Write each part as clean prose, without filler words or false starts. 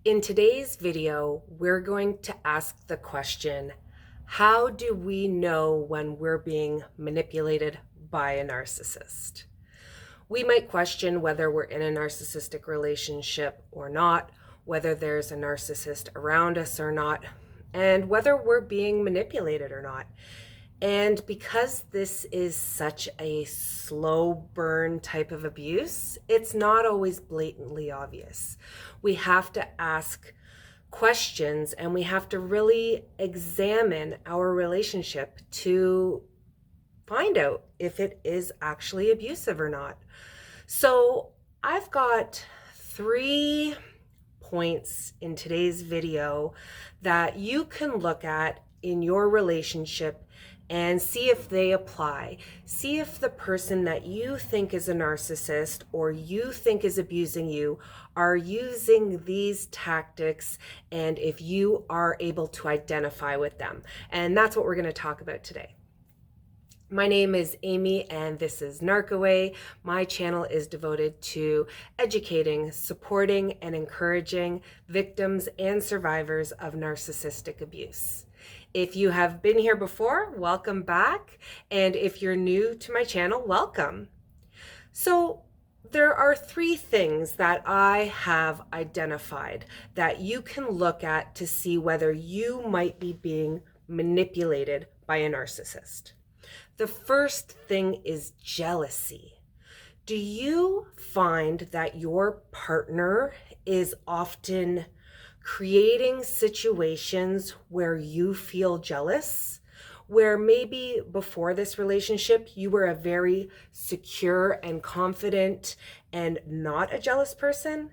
In today's video, we're going to ask the question, how do we know when we're being manipulated by a narcissist? We might question whether we're in a narcissistic relationship or not, whether there's a narcissist around us or not, and whether we're being manipulated or not. And because this is such a slow burn type of abuse, it's not always blatantly obvious. We have to ask questions and we have to really examine our relationship to find out if it is actually abusive or not. So I've got 3 points in today's video that you can look at in your relationship and see if they apply. See if the person that you think is a narcissist or you think is abusing you are using these tactics, and if you are able to identify with them. And that's what we're going to talk about today. My name is Amy and this is Narcaway. My channel is devoted to educating, supporting, and encouraging victims and survivors of narcissistic abuse. If you have been here before, welcome back. And if you're new to my channel, welcome. So there are 3 things that I have identified that you can look at to see whether you might be being manipulated by a narcissist. The first thing is jealousy. Do you find that your partner is often creating situations where you feel jealous, where maybe before this relationship you were a very secure and confident and not a jealous person,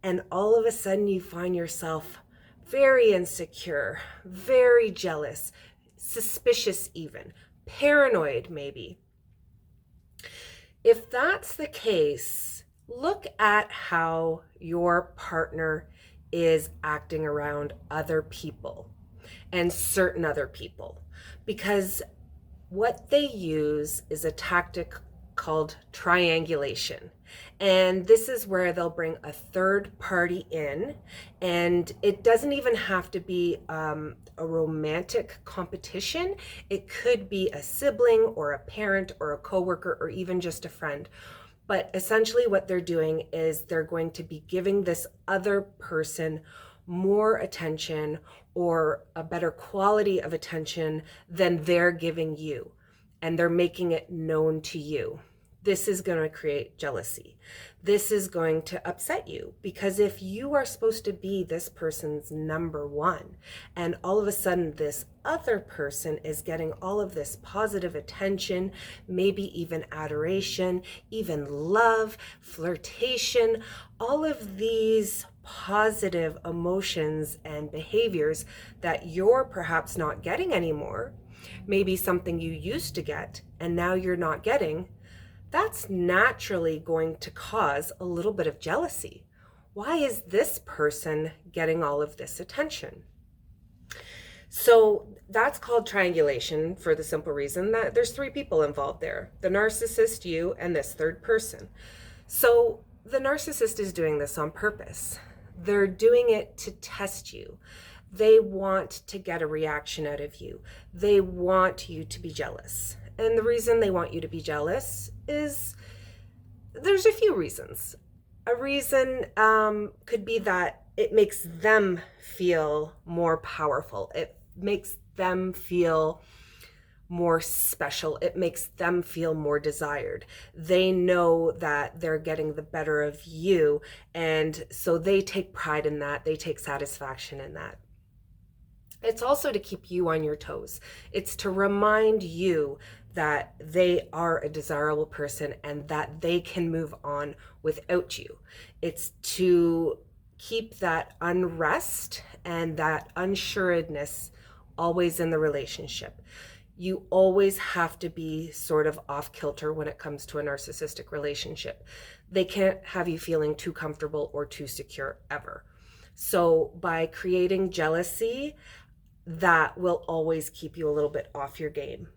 and all of a sudden you find yourself very insecure, very jealous, suspicious even, paranoid maybe? If that's the case, look at how your partner is acting around other people and certain other people, because what they use is a tactic called triangulation. And this is where they'll bring a third party in, and it doesn't even have to be a romantic competition. It could be a sibling or a parent or a coworker or even just a friend. But essentially what they're doing is they're going to be giving this other person more attention or a better quality of attention than they're giving you. And they're making it known to you. This is going to create jealousy. This is going to upset you, because if you are supposed to be this person's number one, and all of a sudden this other person is getting all of this positive attention, maybe even adoration, even love, flirtation, all of these positive emotions and behaviors that you're perhaps not getting anymore, maybe something you used to get and now you're not getting, that's naturally going to cause a little bit of jealousy. Why is this person getting all of this attention? So that's called triangulation for the simple reason that there's 3 people involved there: the narcissist, you, and this third person. So the narcissist is doing this on purpose. They're doing it to test you. They want to get a reaction out of you. They want you to be jealous. And the reason they want you to be jealous is, there's a few reasons. A reason could be that it makes them feel more powerful. It makes them feel more special. It makes them feel more desired. They know that they're getting the better of you, and so they take pride in that. They take satisfaction in that. It's also to keep you on your toes. It's to remind you that they are a desirable person and that they can move on without you. It's to keep that unrest and that unsuredness always in the relationship. You always have to be sort of off kilter when it comes to a narcissistic relationship. They can't have you feeling too comfortable or too secure ever. So by creating jealousy, that will always keep you a little bit off your game.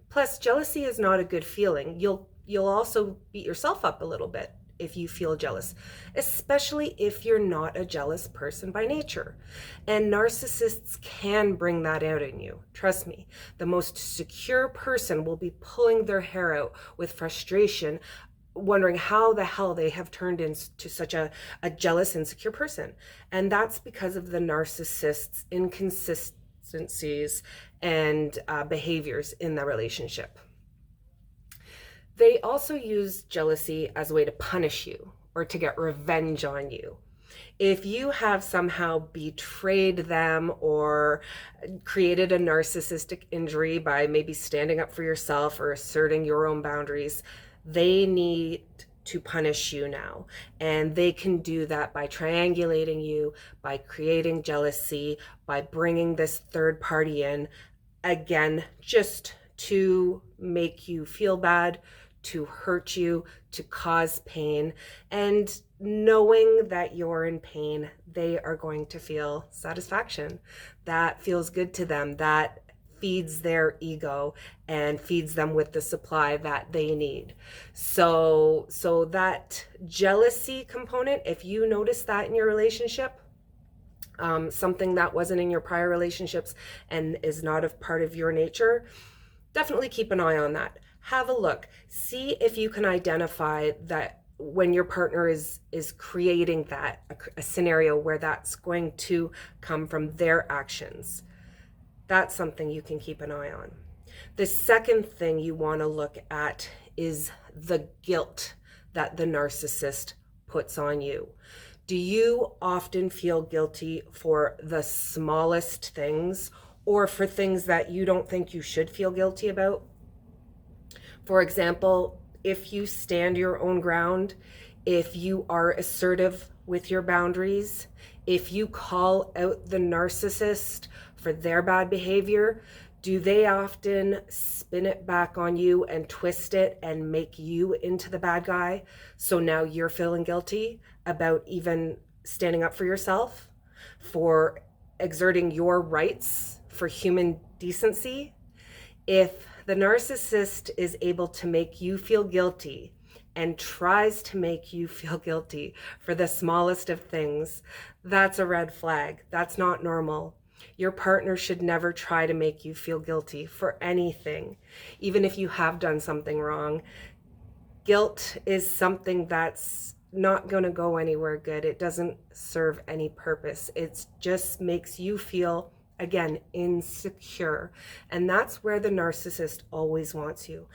Plus, jealousy is not a good feeling. You'll also beat yourself up a little bit if you feel jealous, especially if you're not a jealous person by nature. And narcissists can bring that out in you. Trust me, the most secure person will be pulling their hair out with frustration, wondering how the hell they have turned into such a jealous, insecure person. And that's because of the narcissist's inconsistencies and behaviors in the relationship. They also use jealousy as a way to punish you or to get revenge on you. If you have somehow betrayed them or created a narcissistic injury by maybe standing up for yourself or asserting your own boundaries, they need to punish you now. And they can do that by triangulating you, by creating jealousy, by bringing this third party in, again, just to make you feel bad, to hurt you, to cause pain. And knowing that you're in pain, they are going to feel satisfaction. That feels good to them. That feeds their ego and feeds them with the supply that they need. So that jealousy component, if you notice that in your relationship, something that wasn't in your prior relationships and is not a part of your nature, definitely keep an eye on that. Have a look. See if you can identify that when your partner is creating that, a scenario where that's going to come from their actions. That's something you can keep an eye on. The second thing you want to look at is the guilt that the narcissist puts on you. Do you often feel guilty for the smallest things or for things that you don't think you should feel guilty about? For example, if you stand your own ground, if you are assertive with your boundaries, if you call out the narcissist for their bad behavior, do they often spin it back on you and twist it and make you into the bad guy? So now you're feeling guilty about even standing up for yourself, for exerting your rights for human decency? If the narcissist is able to make you feel guilty and tries to make you feel guilty for the smallest of things, that's a red flag. That's not normal. Your partner should never try to make you feel guilty for anything, even if you have done something wrong. Guilt is something that's not going to go anywhere good. It doesn't serve any purpose. It just makes you feel, again, insecure. And that's where the narcissist always wants you.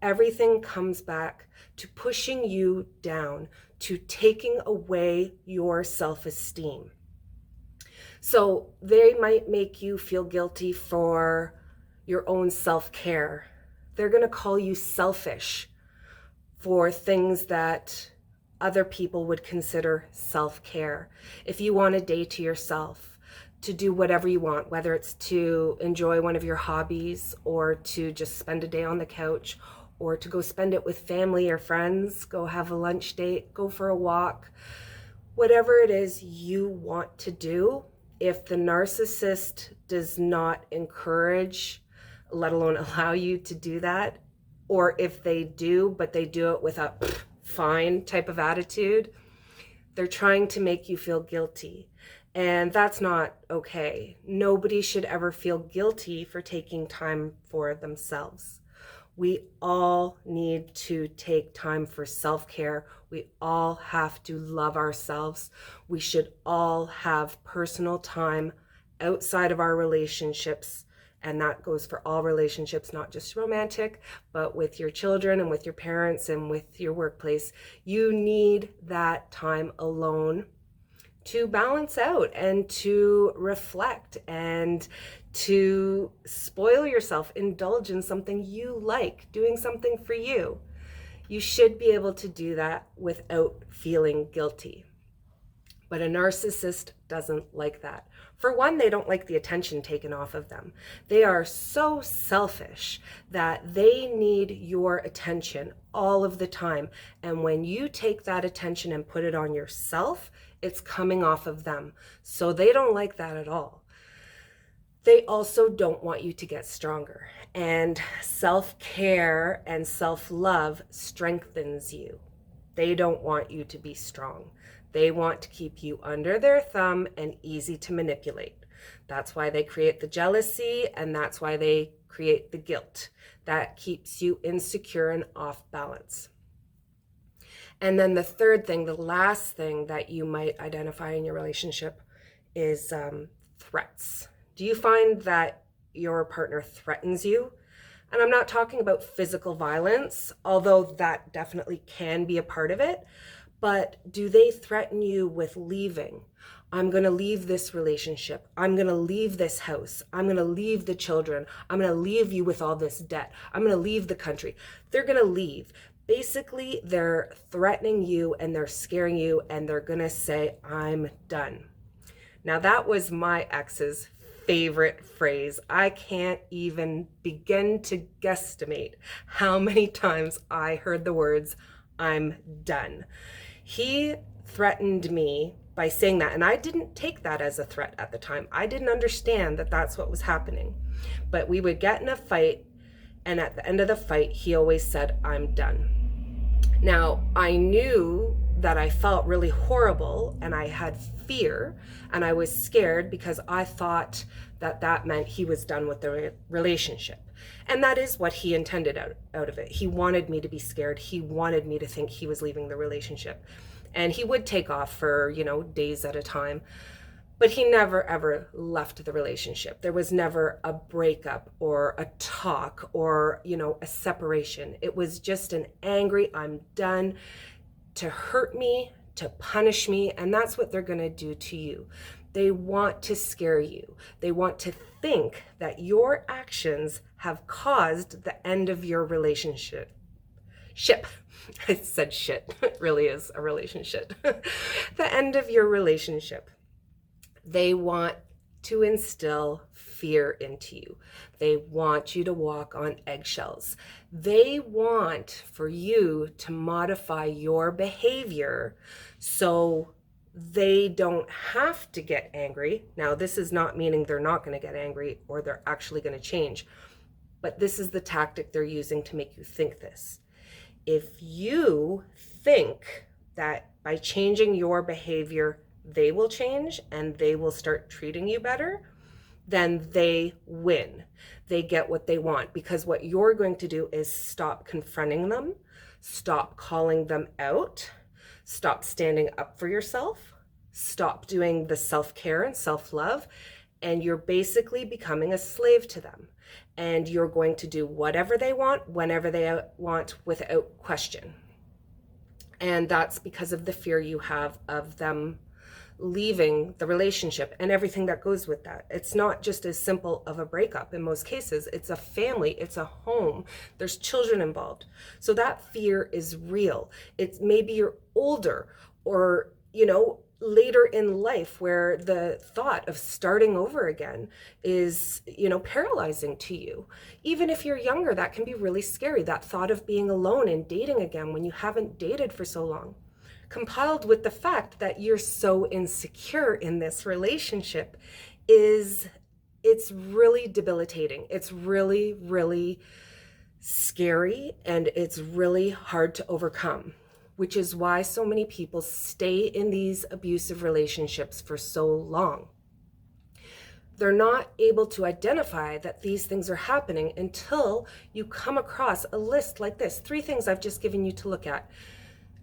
Everything comes back to pushing you down, to taking away your self-esteem. So they might make you feel guilty for your own self-care. They're going to call you selfish for things that other people would consider self-care. If you want a day to yourself, to do whatever you want, whether it's to enjoy one of your hobbies or to just spend a day on the couch or to go spend it with family or friends, go have a lunch date, go for a walk, whatever it is you want to do, if the narcissist does not encourage, let alone allow you to do that, or if they do, but they do it with a fine type of attitude, they're trying to make you feel guilty. And that's not okay. Nobody should ever feel guilty for taking time for themselves. We all need to take time for self-care. We all have to love ourselves. We should all have personal time outside of our relationships. And that goes for all relationships, not just romantic, but with your children and with your parents and with your workplace. You need that time alone to balance out and to reflect and to spoil yourself, indulge in something you like, doing something for you. You should be able to do that without feeling guilty. But a narcissist doesn't like that. For one, they don't like the attention taken off of them. They are so selfish that they need your attention all of the time. And when you take that attention and put it on yourself, it's coming off of them. So they don't like that at all. They also don't want you to get stronger. And self-care and self-love strengthens you. They don't want you to be strong. They want to keep you under their thumb and easy to manipulate. That's why they create the jealousy, and that's why they create the guilt. That keeps you insecure and off balance. And then the third thing, the last thing that you might identify in your relationship is threats. Do you find that your partner threatens you? And I'm not talking about physical violence, although that definitely can be a part of it, but do they threaten you with leaving? I'm going to leave this relationship. I'm going to leave this house. I'm going to leave the children. I'm going to leave you with all this debt. I'm going to leave the country. They're going to leave. Basically, they're threatening you and they're scaring you, and they're going to say, I'm done. Now, that was my ex's favorite phrase. I can't even begin to guesstimate how many times I heard the words, I'm done. He threatened me by saying that, and I didn't take that as a threat at the time. I didn't understand that that's what was happening. But we would get in a fight, and at the end of the fight, he always said, I'm done. Now, I knew that I felt really horrible, and I had fear, and I was scared because I thought that that meant he was done with the relationship. And that is what he intended out of it. He wanted me to be scared. He wanted me to think he was leaving the relationship. And he would take off for, days at a time. But he never, ever left the relationship. There was never a breakup or a talk or, a separation. It was just an angry, I'm done, to hurt me, to punish me. And that's what they're going to do to you. They want to scare you. They want to think that your actions have caused the end of your relationship. I said shit. It really is a relationship. The end of your relationship. They want to instill fear into you. They want you to walk on eggshells. They want for you to modify your behavior so they don't have to get angry. Now, this is not meaning they're not going to get angry or they're actually going to change, but this is the tactic they're using to make you think this. If you think that by changing your behavior, they will change and they will start treating you better, then they win. They get what they want, because what you're going to do is stop confronting them, stop calling them out, stop standing up for yourself, stop doing the self-care and self-love, and you're basically becoming a slave to them. And you're going to do whatever they want, whenever they want, without question. And that's because of the fear you have of them leaving the relationship and everything that goes with that. It's not just as simple of a breakup. In most cases, it's a family, it's a home, there's children involved. So that fear is real. It's maybe you're older or, later in life where the thought of starting over again is, paralyzing to you. Even if you're younger, that can be really scary. That thought of being alone and dating again when you haven't dated for so long, compiled with the fact that you're so insecure in this relationship, it's really debilitating. It's really, really scary, and it's really hard to overcome, which is why so many people stay in these abusive relationships for so long. They're not able to identify that these things are happening until you come across a list like this. 3 things I've just given you to look at: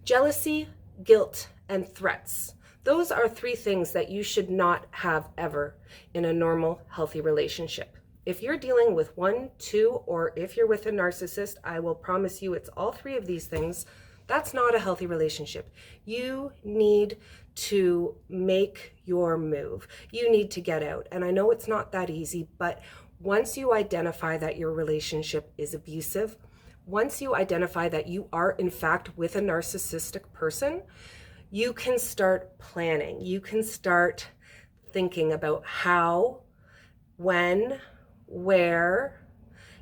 jealousy, guilt, and threats. Those are 3 things that you should not have ever in a normal, healthy relationship. If you're dealing with 1, 2, or if you're with a narcissist, I will promise you it's all 3 of these things. That's not a healthy relationship. You need to make your move. You need to get out. And I know it's not that easy, but once you identify that your relationship is abusive, once you identify that you are in fact with a narcissistic person, you can start planning. You can start thinking about how, when, where,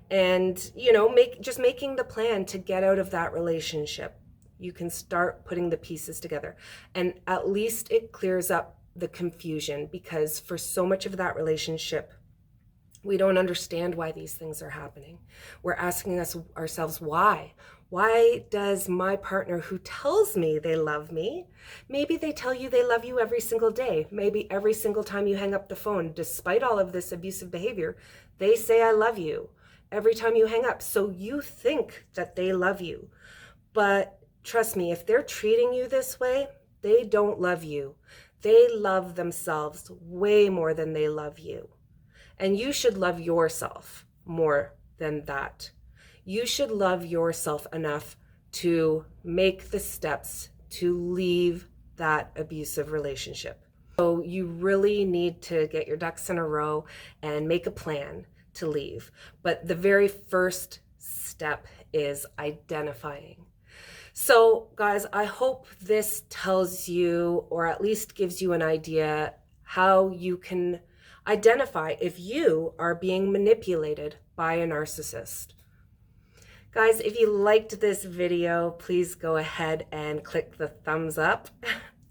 and making the plan to get out of that relationship. You can start putting the pieces together, and at least it clears up the confusion, because for so much of that relationship, We don't understand why these things are happening. We're asking ourselves why. Why does my partner who tells me they love me, maybe they tell you they love you every single day, maybe every single time you hang up the phone, despite all of this abusive behavior, they say I love you every time you hang up. So you think that they love you. But trust me, if they're treating you this way, they don't love you. They love themselves way more than they love you. And you should love yourself more than that. You should love yourself enough to make the steps to leave that abusive relationship. So you really need to get your ducks in a row and make a plan to leave. But the very first step is identifying. So guys, I hope this tells you, or at least gives you an idea, how you can identify if you are being manipulated by a narcissist. Guys, if you liked this video, please go ahead and click the thumbs up.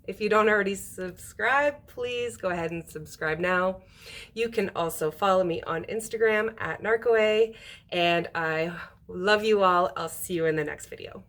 If you don't already subscribe, please go ahead and subscribe now. You can also follow me on Instagram at Narcaway, and I love you all. I'll see you in the next video.